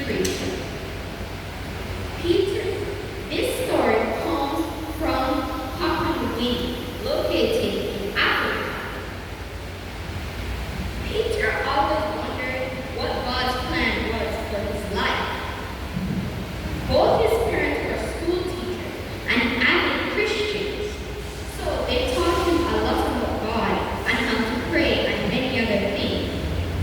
preacher. Peter, this story comes from Papua New Guinea, located in Africa. Peter always wondered what God's plan was for his life. Both his parents were school teachers and avid Christians, so they taught him a lot about God and how to pray and many other things.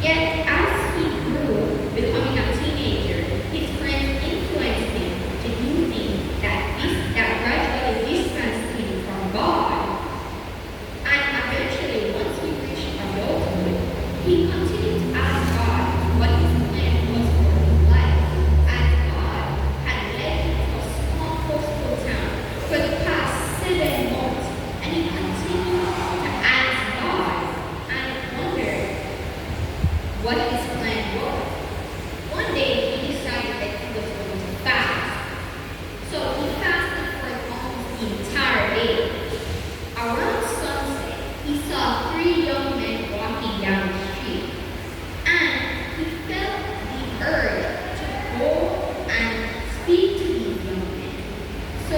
Yet, as he grew, becoming a teenager, his friends influenced him to do things that gradually distanced him from God. And eventually, once he reached adulthood, he continued to ask God what his plan was for his life, as God had led him to a small coastal town for the past 7 months, and he continued to ask God and wonder what his plan was. One day, he decided that he was going to fast. So he fasted for almost the entire day. Around sunset, he saw 3 young men walking down the street, and he felt the urge to go and speak to these young men. So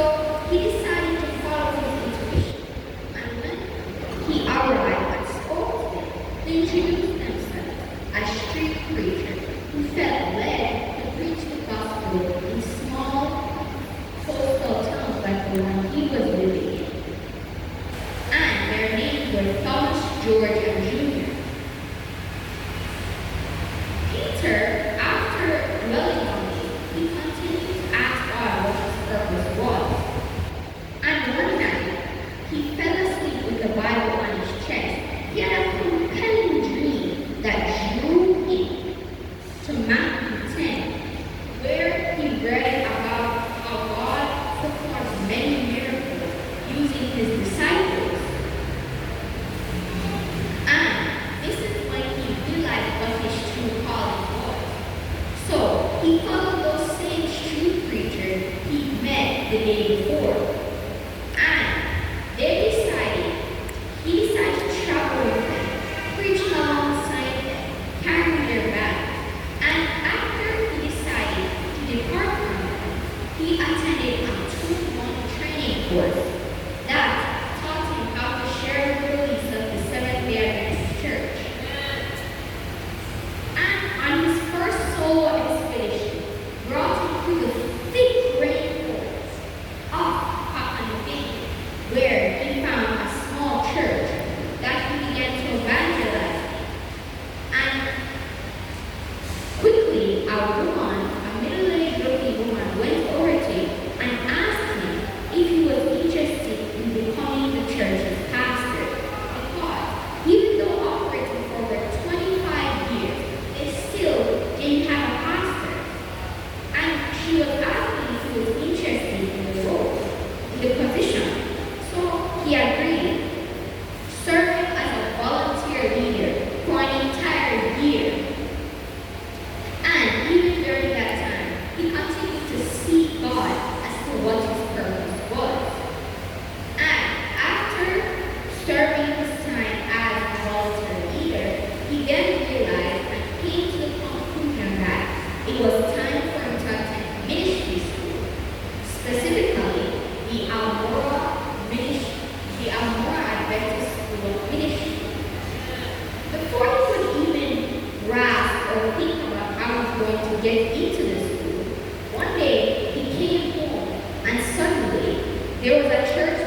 he decided to follow his intuition, and when he arrived and spoke to them, they introduced themselves as street preachers who felt led to preach the gospel in small coastal towns like the one he was living in. And their names were Thomas, George, and Junior. Peter, after dwelling on it, he continued to ask God what his purpose was. And one night, he fell asleep with the Bible on his chest. He had a compelling dream that drew him to Matthew 10, where he read about how God performed many miracles using his disciples. And this is when he realized what his true calling was. So he followed those same street preachers he met the day before. And he decided to travel with them, preaching alongside them, carrying their bags. And after he decided to depart from them, he attended a 2-month training course that taught him how to share the beliefs of the Seventh-day Adventist Church. And on his first solo expedition, brought him through the thick rainforests of Papua New Guinea, where he found a small church that he began to evangelize in. And quickly, a middle-aged looking woman went over to him and asked him if he was interested in becoming the church's pastor, because even though operating for over 25 years, they still didn't have a pastor. And she was asking if he was interested in the role, in the position. So he agreed, serving as a volunteer leader for an entire year. And even during that time, he continued to seek God as to what his purpose was. And after serving his time as a volunteer leader, he then realized and came to the conclusion that it was time for him to attend ministry school, specifically the Almora Adventist School of Ministry. Before he could even grasp or think about how he was going to get into the school, one day he came home and suddenly there was a church